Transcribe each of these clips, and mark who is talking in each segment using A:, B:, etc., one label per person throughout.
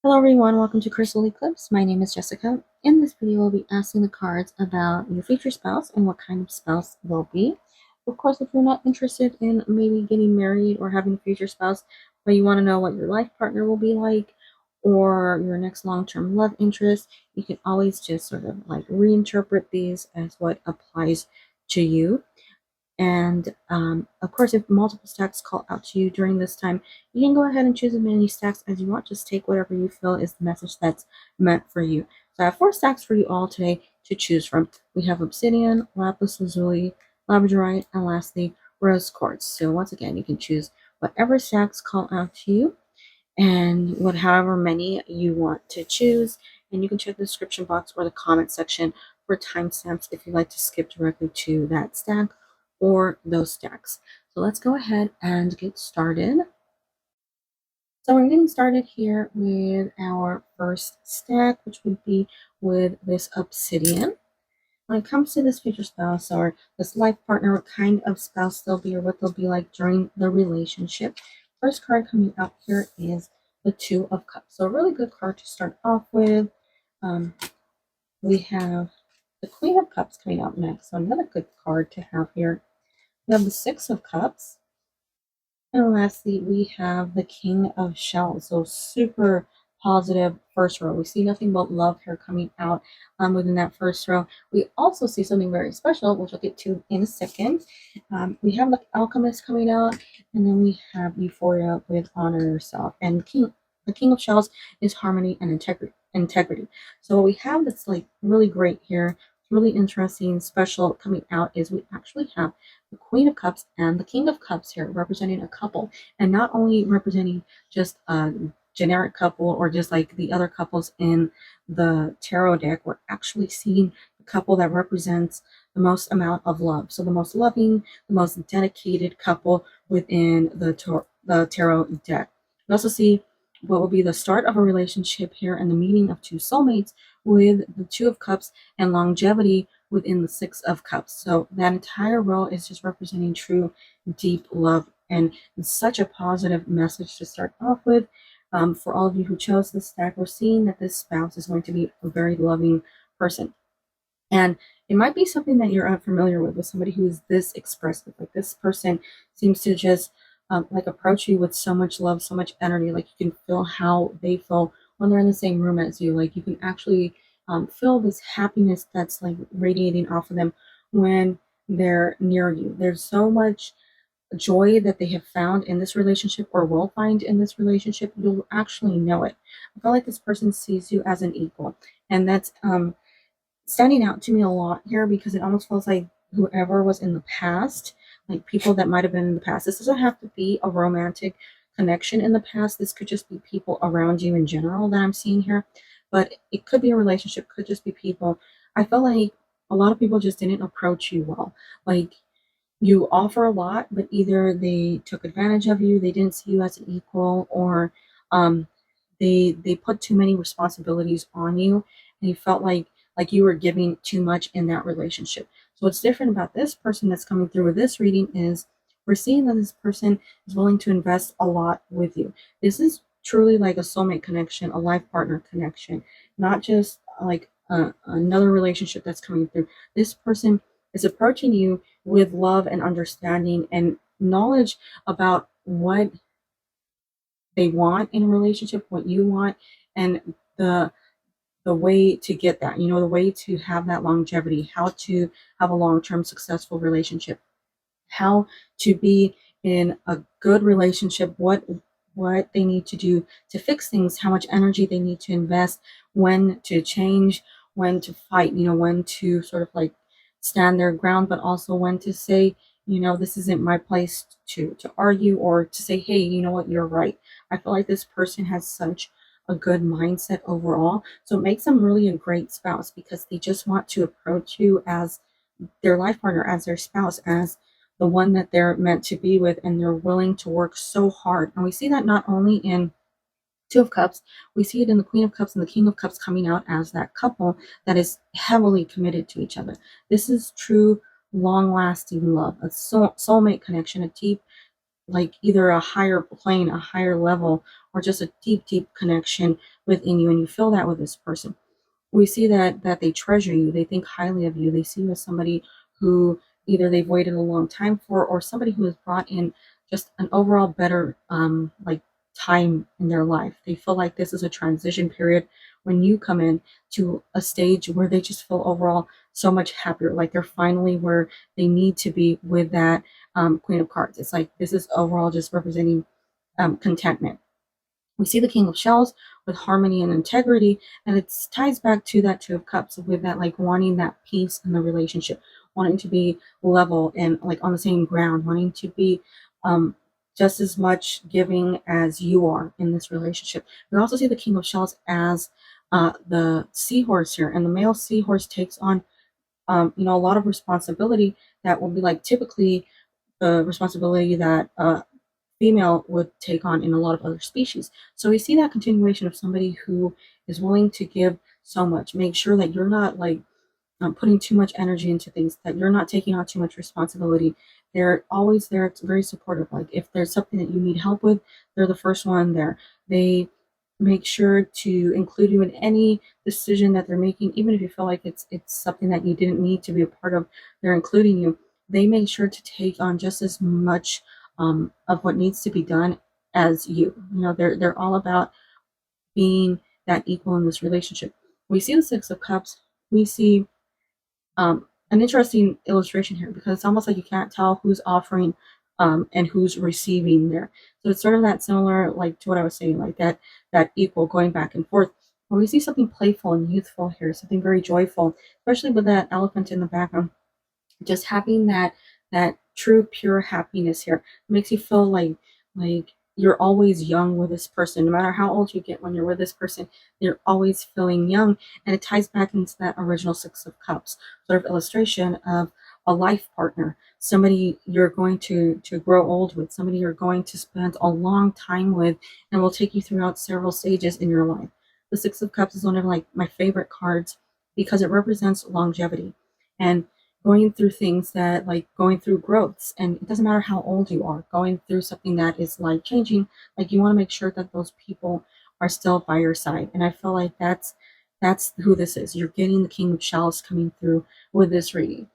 A: Hello everyone, welcome to Crystal Eclipse. My name is Jessica. In this video, we'll be asking the cards about your future spouse and what kind of spouse they'll be. Of course, if you're not interested in maybe getting married or having a future spouse, but you want to know what your life partner will be like or your next long-term love interest, you can always just sort of like reinterpret these as what applies to you. And of course, if multiple stacks call out to you during this time, you can go ahead and choose as many stacks as you want. Just take whatever you feel is the message that's meant for you. So I have 4 stacks for you all today to choose from. We have Obsidian, Lapis lazuli, Labradorite, and lastly, Rose quartz. So once again, you can choose whatever stacks call out to you and however many you want to choose. And you can check the description box or the comment section for timestamps if you'd like to skip directly to that stack or those stacks. So let's go ahead and get started. So we're getting started here with our first stack, which would be with this Obsidian. When it comes to this future spouse or this life partner, what kind of spouse they'll be or what they'll be like during the relationship. First card coming out here is the Two of Cups. So a really good card to start off with. We have the Queen of Cups coming out next. So another good card to have here. We have the Six of Cups. And lastly, we have the King of Shells. So super positive first row. We see nothing but love here coming out within that first row. We also see something very special, which I'll get to in a second. We have the Alchemist coming out, and then we have Euphoria with Honor Yourself. And the King of Shells is harmony and integrity. So what we have that's like really great here, really interesting, special coming out is we actually have the Queen of Cups and the King of Cups here representing a couple, and not only representing just a generic couple or just like the other couples in the tarot deck. We're actually seeing the couple that represents the most amount of love. So the most loving, the most dedicated couple within the tarot deck. We also see what will be the start of a relationship here and the meeting of two soulmates with the Two of Cups and longevity within the Six of Cups. So that entire row is just representing true, deep love, and it's such a positive message to start off with. For all of you who chose this stack, we're seeing that this spouse is going to be a very loving person. And it might be something that you're unfamiliar with somebody who is this expressive. Like this person seems to just like approach you with so much love, so much energy. Like you can feel how they feel when they're in the same room as you. Like you can actually feel this happiness that's like radiating off of them when they're near you. There's so much joy that they have found in this relationship or will find in this relationship. You'll actually know it. I feel like this person sees you as an equal, and that's standing out to me a lot here because it almost feels like whoever was in the past, like people that might have been in the past. This doesn't have to be a romantic connection in the past. This could just be people around you in general that I'm seeing here. But it could be a relationship, could just be people. I feel like a lot of people just didn't approach you well. Like you offer a lot, but either they took advantage of you, they didn't see you as an equal, or um, they put too many responsibilities on you, and you felt like you were giving too much in that relationship. So what's different about this person that's coming through with this reading is we're seeing that this person is willing to invest a lot with you. This is truly like a soulmate connection, a life partner connection, not just like another relationship that's coming through. This person is approaching you with love and understanding and knowledge about what they want in a relationship, what you want, and the way to get that, the way to have that longevity, how to have a long-term successful relationship, how to be in a good relationship, what they need to do to fix things, how much energy they need to invest, when to change, when to fight, when to sort of like stand their ground, but also when to say, this isn't my place to argue or to say, hey, you know what, you're right. I feel like this person has such a good mindset overall. So it makes them really a great spouse because they just want to approach you as their life partner, as their spouse, as the one that they're meant to be with, and they're willing to work so hard. And we see that not only in Two of Cups, we see it in the Queen of Cups and the King of Cups coming out as that couple that is heavily committed to each other. This is true, long-lasting love, a soulmate connection, a deep, like either a higher plane, a higher level, or just a deep connection within you, and you feel that with this person. We see that they treasure you, they think highly of you, they see you as somebody who either they've waited a long time for, or somebody who has brought in just an overall better like time in their life. They feel like this is a transition period when you come in to a stage where they just feel overall so much happier, like they're finally where they need to be with that Queen of Cards. It's like this is overall just representing contentment. We see the King of Shells with harmony and integrity, and it ties back to that Two of Cups with that like wanting that peace in the relationship, wanting to be level and like on the same ground, wanting to be um, just as much giving as you are in this relationship. We also see the King of Shells as the seahorse here, and the male seahorse takes on a lot of responsibility that will be like typically the responsibility that female would take on in a lot of other species. So we see that continuation of somebody who is willing to give so much. Make sure that you're not like putting too much energy into things, that you're not taking on too much responsibility. They're always there. It's very supportive. Like if there's something that you need help with, they're the first one there. They make sure to include you in any decision that they're making, even if you feel like it's something that you didn't need to be a part of. They're including you. They make sure to take on just as much of what needs to be done as you. You know, they're all about being that equal in this relationship. We see the Six of Cups. We see an interesting illustration here because it's almost like you can't tell who's offering and who's receiving there. So it's sort of that similar, like to what I was saying, like that equal going back and forth. But we see something playful and youthful here, something very joyful, especially with that elephant in the background. Just having that true pure happiness here makes you feel like you're always young with this person. No matter how old you get when you're with this person, you're always feeling young. And it ties back into that original Six of Cups sort of illustration of a life partner, somebody you're going to grow old with, somebody you're going to spend a long time with, and will take you throughout several stages in your life. The Six of Cups is one of like my favorite cards because it represents longevity and going through things that like going through growths, and it doesn't matter how old you are, going through something that is life changing, like you want to make sure that those people are still by your side. And I feel like that's who this is. You're getting the King of Shells coming through with this reading,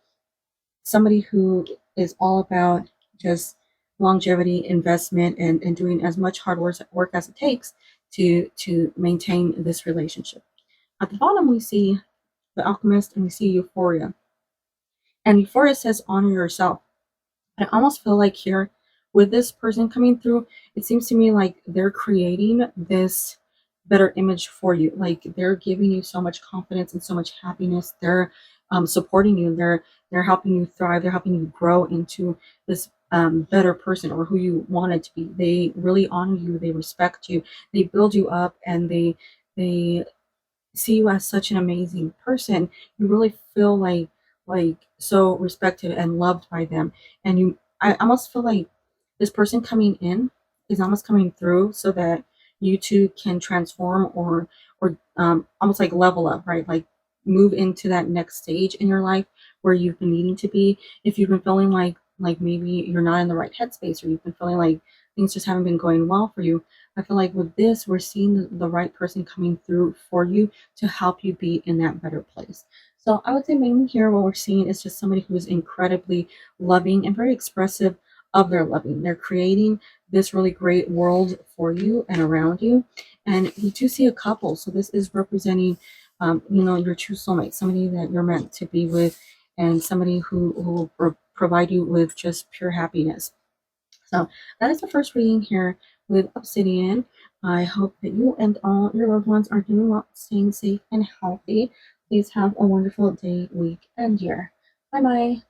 A: somebody who is all about just longevity, investment, and doing as much hard work as it takes to maintain this relationship. At the bottom we see the Alchemist and we see Euphoria. And Euphoria says honor yourself. I almost feel like here with this person coming through, it seems to me like they're creating this better image for you. Like they're giving you so much confidence and so much happiness. They're supporting you. They're helping you thrive. They're helping you grow into this better person or who you wanted to be. They really honor you. They respect you. They build you up, and they see you as such an amazing person. You really feel like so respected and loved by them. And I almost feel like this person coming in is almost coming through so that you two can transform or almost like level up, right? Like move into that next stage in your life where you've been needing to be. If you've been feeling like maybe you're not in the right headspace, or you've been feeling like things just haven't been going well for you, I feel like with this, we're seeing the right person coming through for you to help you be in that better place. So I would say mainly here what we're seeing is just somebody who is incredibly loving and very expressive of their loving. They're creating this really great world for you and around you. And we do see a couple. So this is representing, your true soulmate, somebody that you're meant to be with, and somebody who will provide you with just pure happiness. So that is the first reading here with Obsidian. I hope that you and all your loved ones are doing well, staying safe and healthy. Please have a wonderful day, week, and year. Bye bye.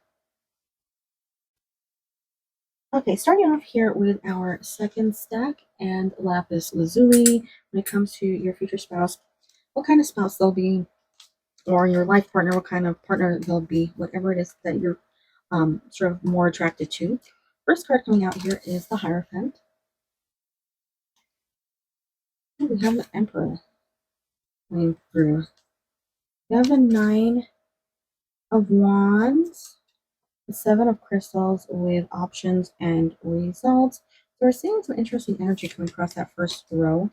A: Okay, starting off here with our second stack and Lapis lazuli. When it comes to your future spouse, what kind of spouse they'll be, or your life partner, what kind of partner they'll be, whatever it is that you're sort of more attracted to. First card coming out here is the Hierophant. And we have the Emperor going through. We have a Nine of Wands, the Seven of Crystals with options and results. we're seeing some interesting energy coming across that first row.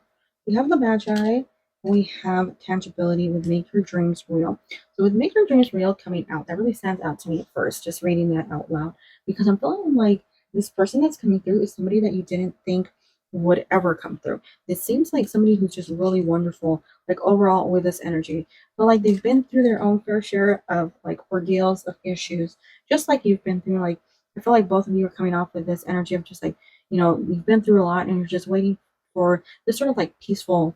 A: We have the Magi, we have tangibility with make your dreams real. So with make your dreams real coming out, that really stands out to me at first, just reading that out loud, because I'm feeling like this person that's coming through is somebody that you didn't think would ever come through. It seems like somebody who's just really wonderful, like overall with this energy. But like they've been through their own fair share of like ordeals of issues, just like you've been through. Like I feel like both of you are coming off with this energy of just like, you've been through a lot and you're just waiting for this sort of like peaceful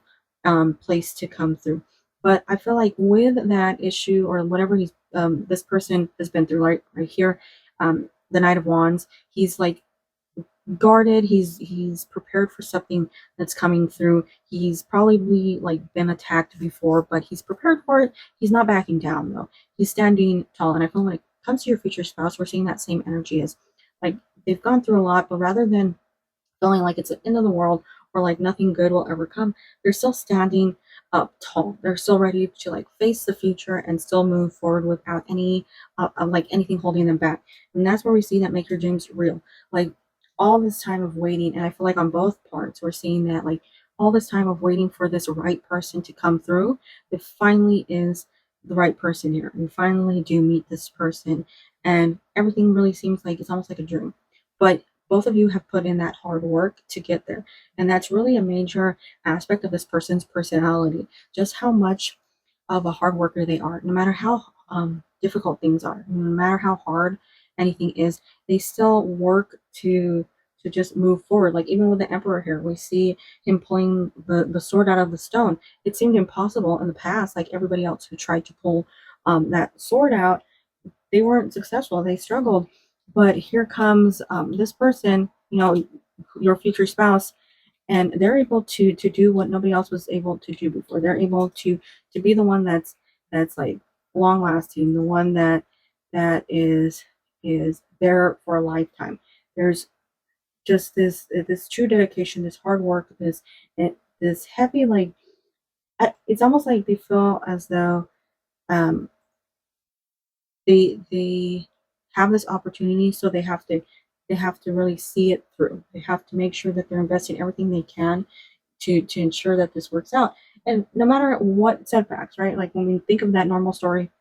A: place to come through. But I feel like with that issue or whatever this person has been through, right here, the Knight of Wands, he's like guarded. He's prepared for something that's coming through. He's probably like been attacked before, but he's prepared for it. He's not backing down though. He's standing tall. And I feel like when it comes to your future spouse, we're seeing that same energy as like they've gone through a lot, but rather than feeling like it's the end of the world or like nothing good will ever come, they're still standing up tall. They're still ready to like face the future and still move forward without any like anything holding them back. And that's where we see that make your dreams real. Like all this time of waiting, and I feel like on both parts we're seeing that like all this time of waiting for this right person to come through, it finally is the right person here. We finally do meet this person, and everything really seems like it's almost like a dream. But both of you have put in that hard work to get there. And that's really a major aspect of this person's personality, just how much of a hard worker they are. No matter how difficult things are, no matter how hard anything is, they still work to just move forward. Like even with the Emperor here, we see him pulling the sword out of the stone. It seemed impossible in the past, like everybody else who tried to pull that sword out, they weren't successful. They struggled. But here comes this person, your future spouse, and they're able to do what nobody else was able to do before. They're able to be the one that's like long lasting, the one that is there for a lifetime. There's just this true dedication, this hard work, this heavy like it's almost like they feel as though um, they have this opportunity, so they have to really see it through. They have to make sure that they're investing everything they can to ensure that this works out. And no matter what setbacks, right? Like when we think of that normal story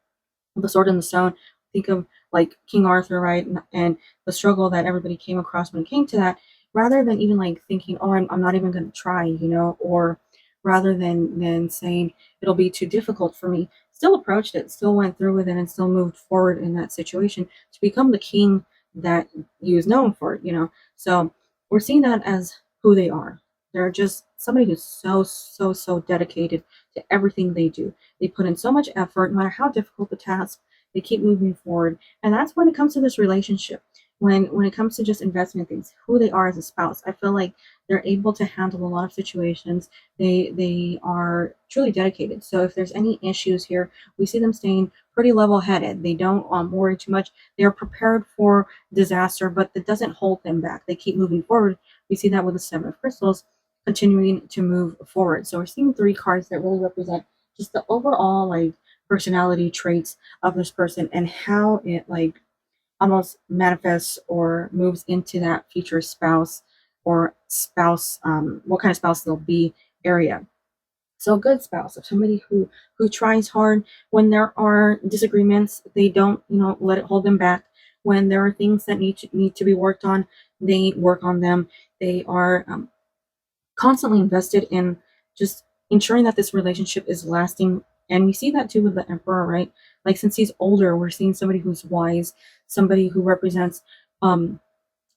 A: the sword and the stone, think of like King Arthur, right? And the struggle that everybody came across when it came to that, rather than even like thinking, oh, I'm not even going to try, or rather than saying it'll be too difficult for me, still approached it, still went through with it, and still moved forward in that situation to become the king that he was known for, So we're seeing that as who they are. They're just somebody who's so, so, so dedicated to everything they do. They put in so much effort, no matter how difficult the task, they keep moving forward. And that's when it comes to this relationship. When it comes to just investment things, who they are as a spouse, I feel like they're able to handle a lot of situations. They are truly dedicated. So if there's any issues here, we see them staying pretty level headed. They don't worry too much. They are prepared for disaster, but that doesn't hold them back. They keep moving forward. We see that with the Seven of Crystals continuing to move forward. So we're seeing three cards that really represent just the overall like personality traits of this person and how it like almost manifests or moves into that future spouse or spouse what kind of spouse they'll be area. So a good spouse, of somebody who tries hard when there are disagreements, they don't let it hold them back. When there are things that need to be worked on, they work on them. They are constantly invested in just ensuring that this relationship is lasting. And we see that too with the Emperor, right? Like since he's older, we're seeing somebody who's wise, somebody who represents um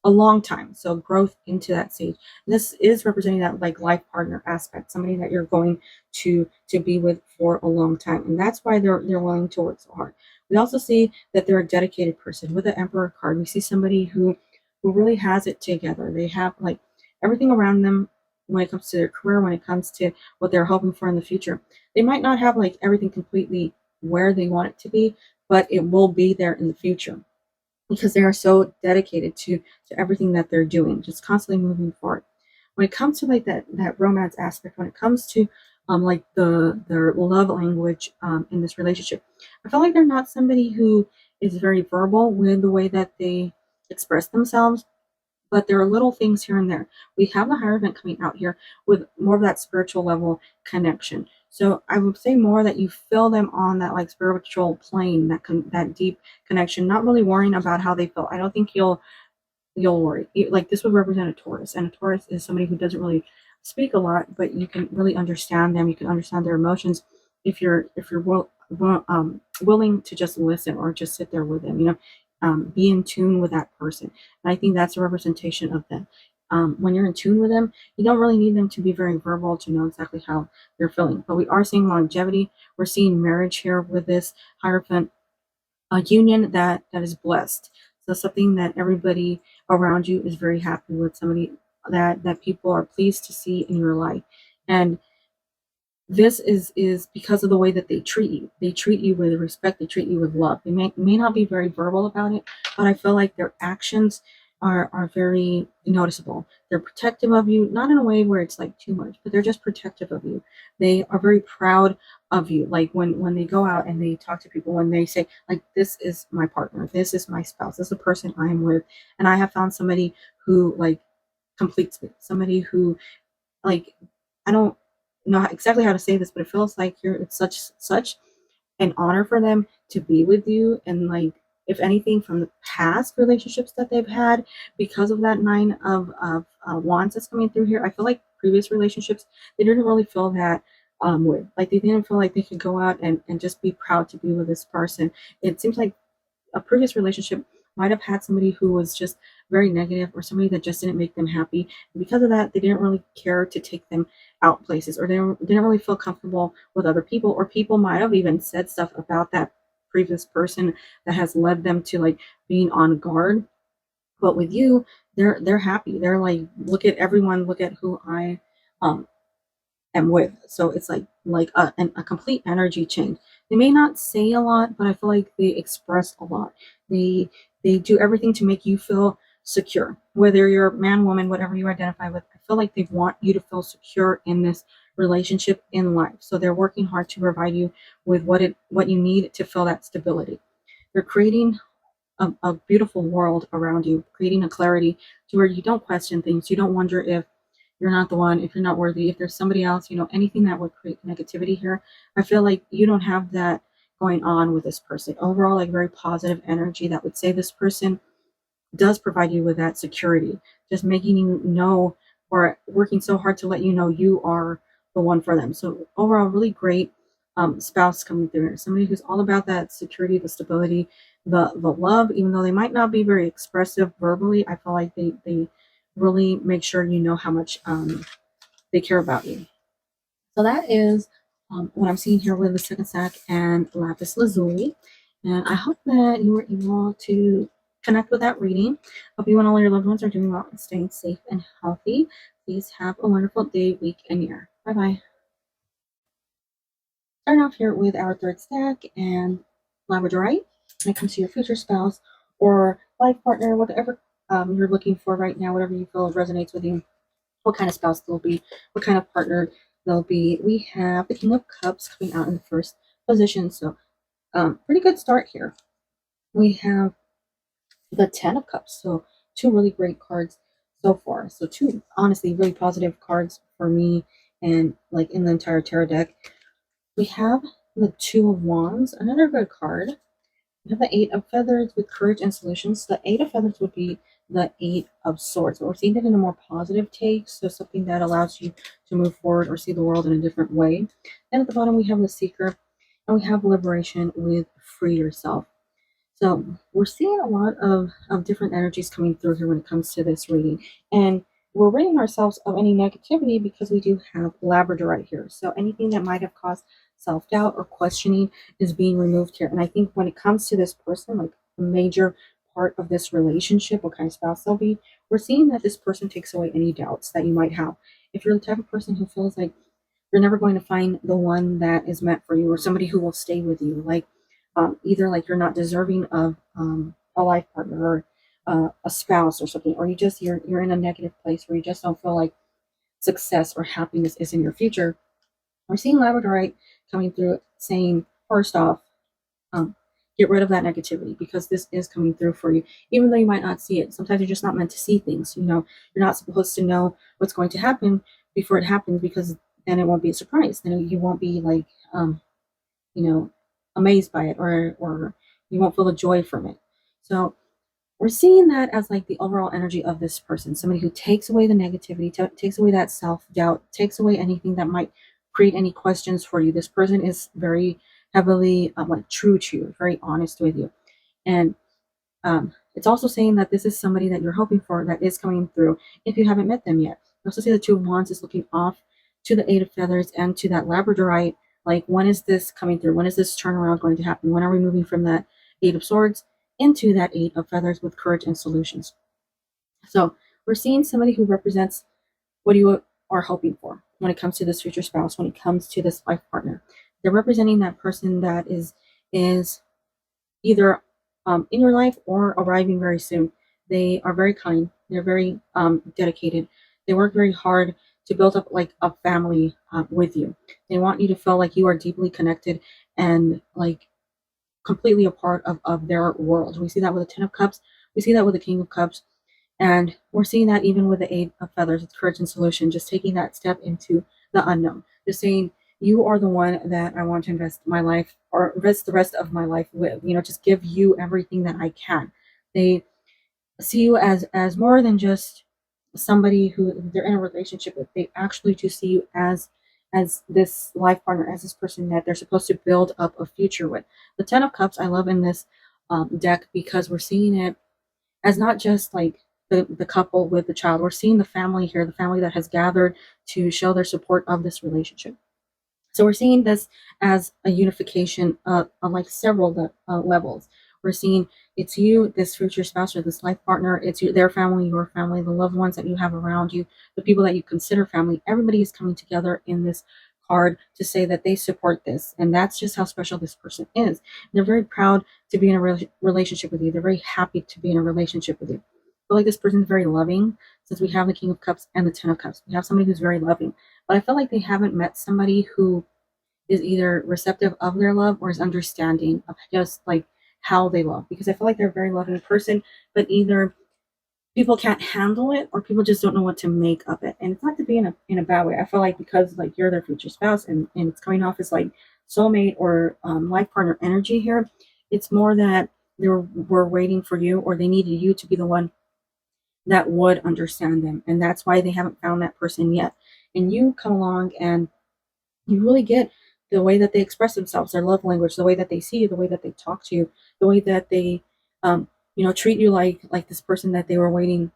A: a long time. So growth into that stage. This is representing that like life partner aspect, somebody that you're going to be with for a long time. And that's why they're willing to work so hard. We also see that they're a dedicated person. With the Emperor card, we see somebody who really has it together. They have like everything around them when it comes to their career, when it comes to what they're hoping for in the future. They might not have like everything completely where they want it to be, but it will be there in the future because they are so dedicated to everything that they're doing, just constantly moving forward. When it comes to like that romance aspect, when it comes to like their love language in this relationship, I feel like they're not somebody who is very verbal with the way that they express themselves. but there are little things here and there. We have the Hierophant coming out here with more of that spiritual level connection. So I would say more that you feel them on that like spiritual plane, that deep connection, not really worrying about how they feel. I don't think you'll worry. Like this would represent a Taurus, and a Taurus is somebody who doesn't really speak a lot, but you can really understand them. You can understand their emotions if you're willing to just listen or just sit there with them. Be in tune with that person. And I think that's a representation of them. When you're in tune with them, you don't really need them to be very verbal to know exactly how they're feeling. But we are seeing longevity. We're seeing marriage here with this Hierophant, a union that is blessed. So something that everybody around you is very happy with, somebody that people are pleased to see in your life. And this is because of the way that they treat you. They treat you with respect. They treat you with love. They may not be very verbal about it, but I feel like their actions are very noticeable. They're protective of you, not in a way where it's like too much, but they're just protective of you. They are very proud of you. Like when they go out and they talk to people, when they say like, this is my partner, this is my spouse, this is the person I'm with, and I have found somebody who like completes me, somebody who like, I don't know exactly how to say this, but it feels like it's such an honor for them to be with you. And like, if anything, from the past relationships that they've had, because of that nine of wands that's coming through here, I feel like previous relationships, they didn't really feel that with, like, they didn't feel like they could go out and just be proud to be with this person. It seems like a previous relationship might have had somebody who was just very negative, or somebody that just didn't make them happy. And because of that, they didn't really care to take them out places, or they didn't really feel comfortable with other people, or people might have even said stuff about that previous person that has led them to like being on guard. But with you, they're happy. They're like, look at everyone, look at who I um am with. So it's like a complete energy change. They may not say a lot, but I feel like they express a lot. They they do everything to make you feel secure. Whether you're man, woman, whatever you identify with, I feel like they want you to feel secure in this relationship in life. So they're working hard to provide you with what you need to feel that stability. They're creating a beautiful world around you, creating a clarity to where you don't question things. You don't wonder if you're not the one, if you're not worthy, if there's somebody else, anything that would create negativity here. I feel like you don't have that going on with this person. Overall, like very positive energy that would say this person does provide you with that security, just making you know, or working so hard to let you know you are the one for them. So overall, really great spouse coming through here. Somebody who's all about that security, the stability, the love, even though they might not be very expressive verbally. I feel like they really make sure you know how much they care about you. So that is what I'm seeing here with the second stack and Lapis Lazuli. And I hope that you were able to connect with that reading. Hope you and all your loved ones are doing well and staying safe and healthy. Please have a wonderful day, week, and year. Bye bye. Starting off here with our third stack and Labradorite. When it comes to your future spouse or life partner, whatever you're looking for right now, whatever you feel resonates with you, what kind of spouse they'll be, what kind of partner they'll be. We have the King of Cups coming out in the first position. So pretty good start here. We have the Ten of Cups. So two really great cards so far. So two honestly really positive cards for me and like in the entire tarot deck. We have the Two of Wands, another good card. We have the Eight of Feathers with courage and solutions. The Eight of Feathers would be the Eight of Swords, but we're seeing it in a more positive take, so something that allows you to move forward or see the world in a different way. And at the bottom, we have the Seeker, and we have Liberation with Free Yourself. So we're seeing a lot of different energies coming through here when it comes to this reading. And we're ridding ourselves of any negativity because we do have Labradorite here. So anything that might have caused self-doubt or questioning is being removed here. And I think when it comes to this person, like a major part of this relationship, what kind of spouse they'll be, we're seeing that this person takes away any doubts that you might have. If you're the type of person who feels like you're never going to find the one that is meant for you, or somebody who will stay with you, like either like you're not deserving of a life partner or a spouse or something, or you're in a negative place where you just don't feel like success or happiness is in your future. We're seeing Labradorite coming through saying, first off, um, get rid of that negativity, because this is coming through for you, even though you might not see it. Sometimes you're just not meant to see things. You're not supposed to know what's going to happen before it happens, because then it won't be a surprise. Then you won't be like, you know, amazed by it, or you won't feel the joy from it. So we're seeing that as like the overall energy of this person, somebody who takes away the negativity, takes away that self-doubt, takes away anything that might create any questions for you. This person is very heavily like true to you, very honest with you. And it's also saying that this is somebody that you're hoping for, that is coming through if you haven't met them yet. You also see the Two of Wands is looking off to the Eight of Feathers and to that Labradorite. Like, when is this coming through? When is this turnaround going to happen? When are we moving from that Eight of Swords into that Eight of Feathers with courage and solutions? So we're seeing somebody who represents what you are hoping for when it comes to this future spouse, when it comes to this life partner. They're representing that person that is either in your life or arriving very soon. They are very kind. They're very dedicated. They work very hard to build up like a family with you. They want you to feel like you are deeply connected and like completely a part of their world. We see that with the Ten of Cups. We see that with the King of Cups. And we're seeing that even with the Eight of Feathers, it's courage and solution, just taking that step into the unknown. Just saying, you are the one that I want to invest my life, or invest the rest of my life with. Just give you everything that I can. They see you as more than just somebody who they're in a relationship with. They actually do see you as this life partner, as this person that they're supposed to build up a future with. The Ten of Cups I love in this deck, because we're seeing it as not just like the couple with the child. We're seeing the family here, the family that has gathered to show their support of this relationship. So we're seeing this as a unification on like several levels. We're seeing it's you, this future spouse or this life partner. It's their family, your family, the loved ones that you have around you, the people that you consider family. Everybody is coming together in this card to say that they support this, and that's just how special this person is. They're very proud to be in a relationship with you. They're very happy to be in a relationship with you. I feel like this person is very loving, since we have the King of Cups and the Ten of Cups. We have somebody who's very loving, but I feel like they haven't met somebody who is either receptive of their love or is understanding of just like how they love, because I feel like they're a very loving person, but either people can't handle it or people just don't know what to make of it. And it's not to be in a bad way. I feel like because like you're their future spouse, and it's coming off as like soulmate or life partner energy here, it's more that they were waiting for you, or they needed you to be the one that would understand them, and that's why they haven't found that person yet. And you come along and you really get the way that they express themselves, their love language, the way that they see you, the way that they talk to you, the way that they, treat you like this person that they were waiting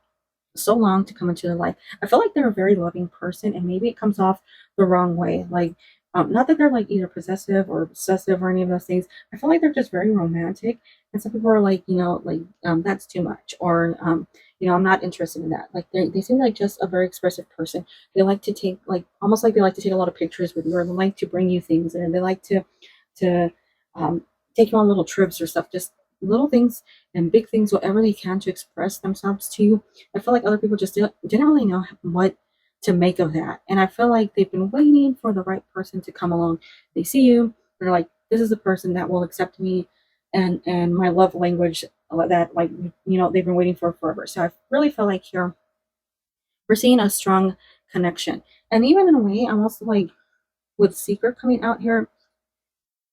A: so long to come into their life. I feel like they're a very loving person, and maybe it comes off the wrong way. Like, not that they're like either possessive or obsessive or any of those things. I feel like they're just very romantic, and some people are like, that's too much, or I'm not interested in that. Like, they seem like just a very expressive person. They like to take like almost like they like to take a lot of pictures with you, or they like to bring you things, and they like to take you on little trips or stuff. Just little things and big things, whatever they can to express themselves to you. I feel like other people just didn't really know what to make of that. And I feel like they've been waiting for the right person to come along. They see you, they're like, this is the person that will accept me and my love language that like they've been waiting for forever. So I really feel like here we're seeing a strong connection. And even in a way, I'm also like with Seeker coming out here,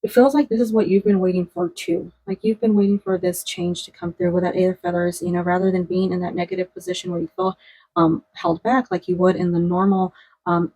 A: it feels like this is what you've been waiting for too. Like you've been waiting for this change to come through with that Eight of Feathers, rather than being in that negative position where you feel held back like you would in the normal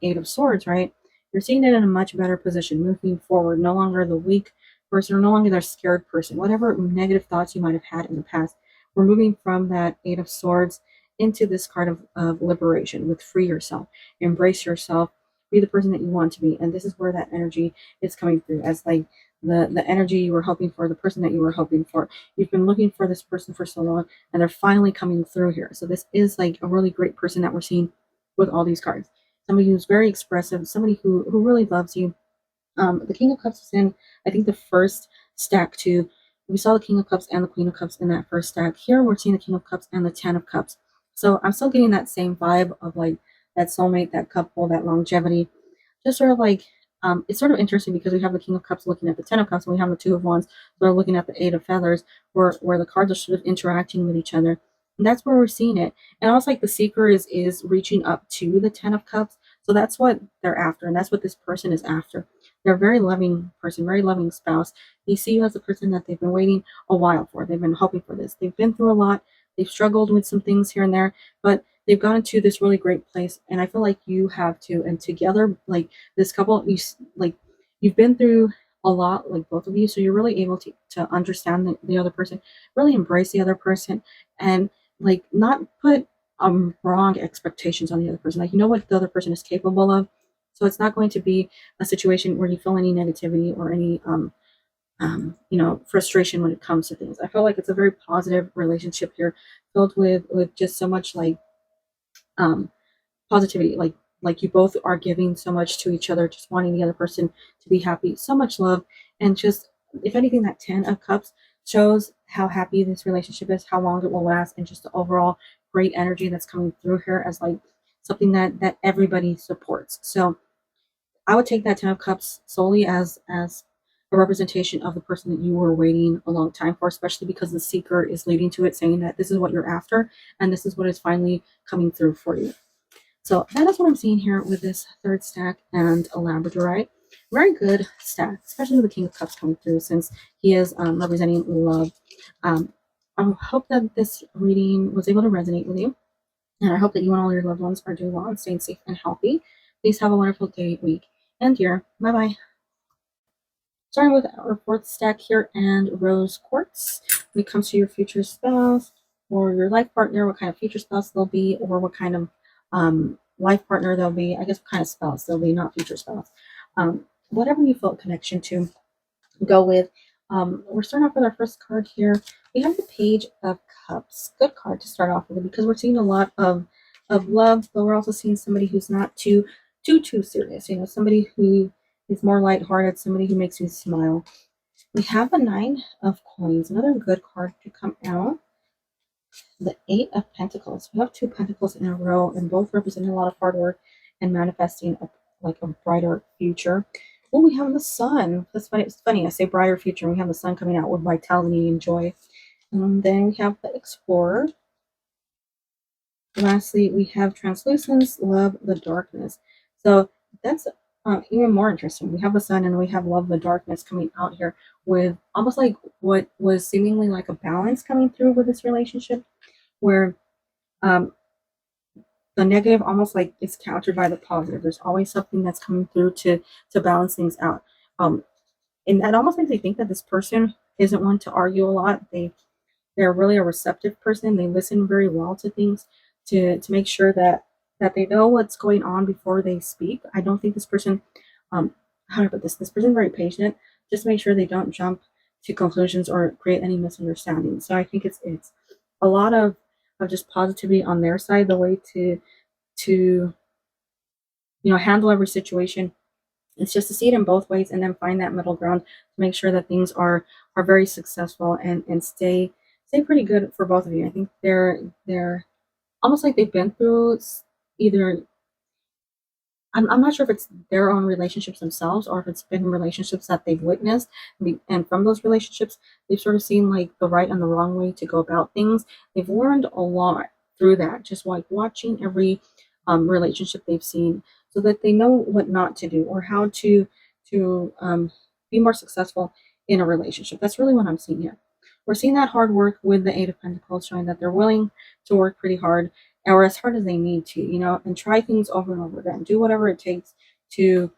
A: Eight of Swords, right? You're seeing it in a much better position, moving forward, no longer the weak person, or no longer the scared person. Whatever negative thoughts you might have had in the past, we're moving from that Eight of Swords into this card of liberation with free yourself, embrace yourself, be the person that you want to be. And this is where that energy is coming through as like the energy you were hoping for, the person that you were hoping for. You've been looking for this person for so long, and they're finally coming through here. So this is like a really great person that we're seeing with all these cards. Somebody who's very expressive, somebody who really loves you. The King of Cups is in, I think, the first stack too. We saw the King of Cups and the Queen of Cups in that first stack. Here we're seeing the King of Cups and the Ten of Cups. So I'm still getting that same vibe of like that soulmate, that couple, that longevity, just sort of like it's sort of interesting because we have the King of Cups looking at the Ten of Cups, and we have the Two of Wands, so we're looking at the Eight of Feathers, where the cards are sort of interacting with each other. And that's where we're seeing it. And also like the Seeker is reaching up to the Ten of Cups. So that's what they're after, and that's what this person is after. They're a very loving person, very loving spouse. They see you as a person that they've been waiting a while for. They've been hoping for this. They've been through a lot. They've struggled with some things here and there, but they've gotten to this really great place. And I feel like you have too. And together, like this couple, you've been through a lot, like both of you. So you're really able to understand the other person, really embrace the other person, and like not put wrong expectations on the other person. Like you know what the other person is capable of. So it's not going to be a situation where you feel any negativity or any frustration when it comes to things. I feel like it's a very positive relationship here, filled with just so much like um positivity, like you both are giving so much to each other, just wanting the other person to be happy, so much love. And just, if anything, that 10 of Cups shows how happy this relationship is, how long it will last, and just the overall great energy that's coming through here as like something that everybody supports. So I would take that 10 of Cups solely as a representation of the person that you were waiting a long time for, especially because the Seeker is leading to it, saying that this is what you're after and this is what is finally coming through for you. So that is what I'm seeing here with this third stack and a Labradorite. Very good stack, especially with the King of Cups coming through, since he is representing love. I hope that this reading was able to resonate with you, and I hope that you and all your loved ones are doing well and staying safe and healthy. Please have a wonderful day, week, and year. Bye bye. Starting with our fourth stack here and rose quartz. When it comes to your future spouse or your life partner, what kind of future spouse they'll be, or what kind of life partner they'll be. I guess what kind of spouse they'll be, not future spouse. Whatever you felt connection to, go with. We're starting off with our first card here. We have the Page of Cups. Good card to start off with because we're seeing a lot of love, but we're also seeing somebody who's not too serious. You know, somebody who is more lighthearted, somebody who makes you smile. We have a 9 of Coins, another good card to come out. The 8 of Pentacles. We have 2 Pentacles in a row, and both representing a lot of hard work and manifesting a brighter future. Well, we have the Sun. That's funny. It's funny. I say brighter future, and we have the Sun coming out with vitality and joy. And then we have the Explorer. Lastly, we have Translucence, Love the Darkness. So that's even more interesting. We have the Sun and we have Love the Darkness coming out here with almost like what was seemingly like a balance coming through with this relationship, where the negative almost like is countered by the positive. There's always something that's coming through to balance things out. And that almost makes me think that this person isn't one to argue a lot. They're really a receptive person. They listen very well to things to make sure that they know what's going on before they speak. I don't think this person, how do I put this? This person is very patient. Just make sure they don't jump to conclusions or create any misunderstandings. So I think it's a lot of just positivity on their side, the way to handle every situation. It's just to see it in both ways and then find that middle ground to make sure that things are very successful and stay pretty good for both of you. I think they're almost like they've been through either. I'm not sure if it's their own relationships themselves or if it's been relationships that they've witnessed. And from those relationships, they've sort of seen like the right and the wrong way to go about things. They've learned a lot through that, just like watching every relationship they've seen so that they know what not to do or how to be more successful in a relationship. That's really what I'm seeing here. We're seeing that hard work with the 8 of Pentacles, showing that they're willing to work pretty hard or as hard as they need to, and try things over and over again. Do whatever it takes to,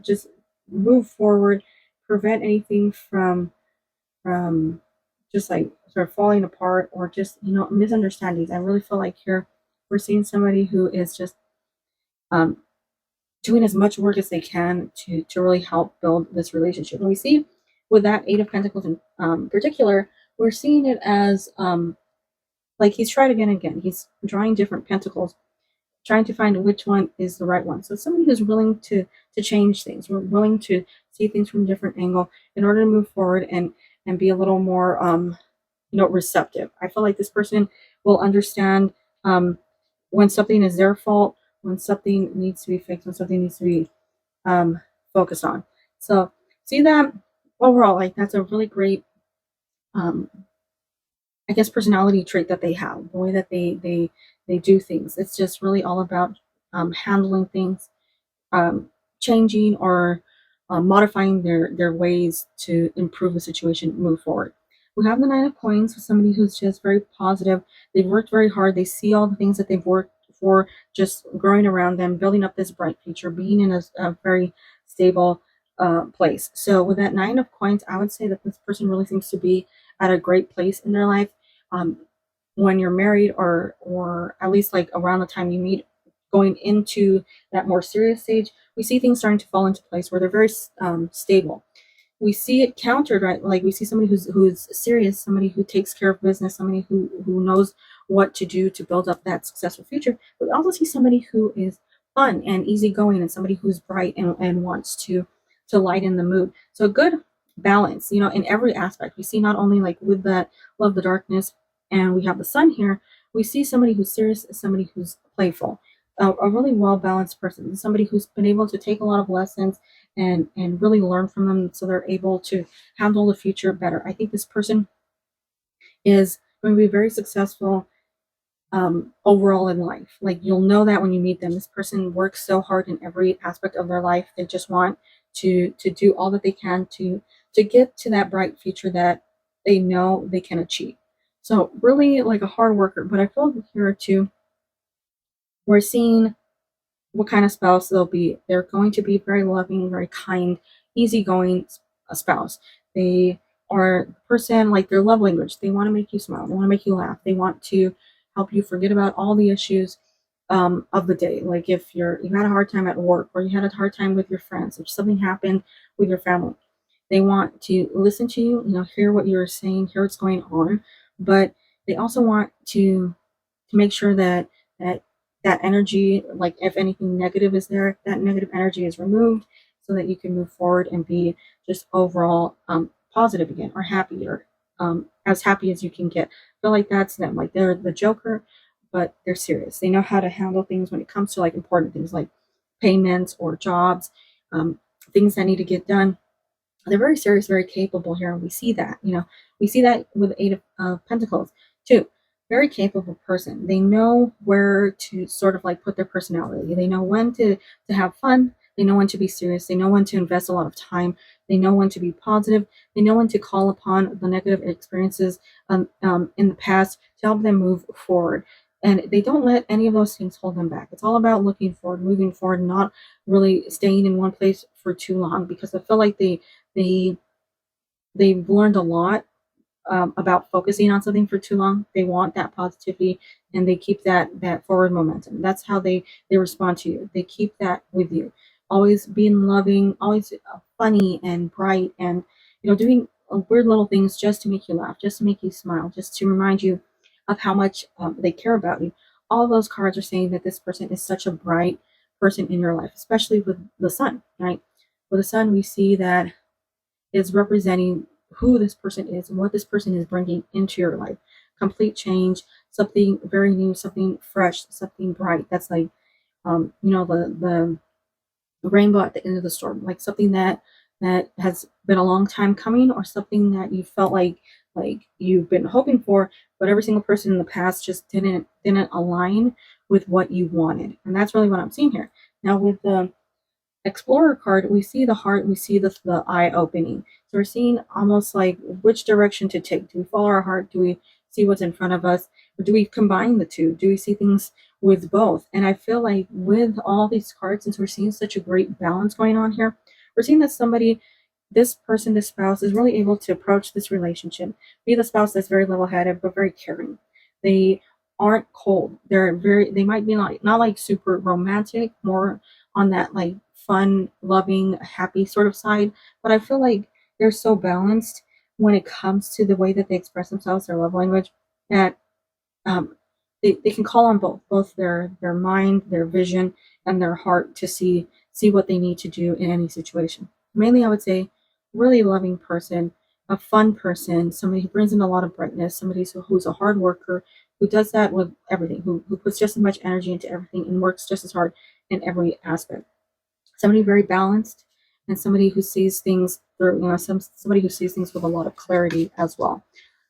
A: just move forward, prevent anything from just like sort of falling apart or just, misunderstandings. I really feel like here we're seeing somebody who is just um, doing as much work as they can to really help build this relationship. And we see with that 8 of Pentacles in particular, we're seeing it as like he's tried again and again. He's drawing different pentacles, trying to find which one is the right one. So somebody who's willing to change things. We're willing to see things from a different angle in order to move forward and be a little more receptive. I feel like this person will understand when something is their fault, when something needs to be fixed, when something needs to be focused on. So see that overall, like that's a really great, um, I guess, personality trait that they have, the way that they do things. It's just really all about handling things, um, changing or modifying their ways to improve the situation, move forward. We have the Nine of Coins with somebody who's just very positive. They've worked very hard. They see all the things that they've worked for just growing around them, building up this bright future, being in a very stable place. So with that Nine of Coins, I would say that this person really seems to be at a great place in their life. Um, when you're married, or at least like around the time you meet, going into that more serious stage, we see things starting to fall into place where they're very stable. We see it countered, right? Like we see somebody who's serious, somebody who takes care of business, somebody who knows what to do to build up that successful future. But we also see somebody who is fun and easygoing, and somebody who's bright and wants to lighten the mood. So a good balance, in every aspect. We see not only like with that love the darkness, and we have the sun here. We see somebody who's serious, somebody who's playful, a really well balanced person, somebody who's been able to take a lot of lessons and really learn from them, so they're able to handle the future better. I think this person is going to be very successful overall in life. Like you'll know that when you meet them. This person works so hard in every aspect of their life. They just want to do all that they can to get to that bright future that they know they can achieve. So really like a hard worker. But I feel here too, we're seeing what kind of spouse they'll be. They're going to be very loving, very kind, easygoing spouse. They are the person, like their love language. They want to make you smile. They want to make you laugh. They want to help you forget about all the issues of the day. Like if you had a hard time at work, or you had a hard time with your friends, if something happened with your family, they want to listen to you, hear what you're saying, hear what's going on, but they also want to make sure that that energy, like if anything negative is there, that negative energy is removed, so that you can move forward and be just overall positive again, or happy, or as happy as you can get. I feel like that's them. Like they're the Joker, but they're serious. They know how to handle things when it comes to like important things like payments or jobs, um, things that need to get done. They're very serious, very capable here, and we see that. We see that with Eight of Pentacles too. Very capable person. They know where to sort of like put their personality. They know when to have fun. They know when to be serious. They know when to invest a lot of time. They know when to be positive. They know when to call upon the negative experiences in the past to help them move forward. And they don't let any of those things hold them back. It's all about looking forward, moving forward, not really staying in one place for too long, because I feel like they they've learned a lot about focusing on something for too long. They want that positivity, and they keep that forward momentum. That's how they respond to you. They keep that with you, always being loving, always funny and bright, and doing weird little things just to make you laugh, just to make you smile, just to remind you of how much they care about you. All those cards are saying that this person is such a bright person in your life, especially with the sun, right? With the sun, we see that is representing who this person is and what this person is bringing into your life. Complete change, something very new, something fresh, something bright. That's like, the rainbow at the end of the storm, like something that has been a long time coming, or something that you felt like you've been hoping for, but every single person in the past just didn't align with what you wanted. And that's really what I'm seeing here. Now with the Explorer card, we see the heart, we see the eye opening. So we're seeing almost like which direction to take. Do we follow our heart? Do we see what's in front of us? Or do we combine the two? Do we see things with both? And I feel like with all these cards, since we're seeing such a great balance going on here, we're seeing that this person, this spouse, is really able to approach this relationship, be the spouse that's very level headed, but very caring. They aren't cold. They might be like, not like super romantic, more on that like fun, loving, happy sort of side. But I feel like they're so balanced when it comes to the way that they express themselves, their love language, that um, they can call on both their mind, their vision, and their heart to see what they need to do in any situation. Mainly, I would say, really loving person, a fun person, somebody who brings in a lot of brightness, somebody who's a hard worker, who does that with everything, who puts just as much energy into everything and works just as hard in every aspect. somebody very balanced, and somebody who sees things through, somebody who sees things with a lot of clarity as well.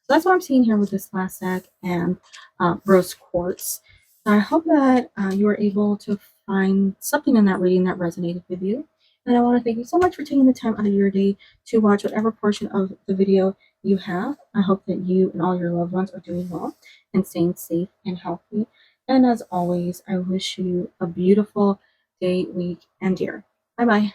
A: So that's what I'm seeing here with this last deck and rose quartz. So I hope that you were able to find something in that reading that resonated with you. And I want to thank you so much for taking the time out of your day to watch whatever portion of the video you have. I hope that you and all your loved ones are doing well and staying safe and healthy. And as always, I wish you a beautiful day, week, and year. Bye bye.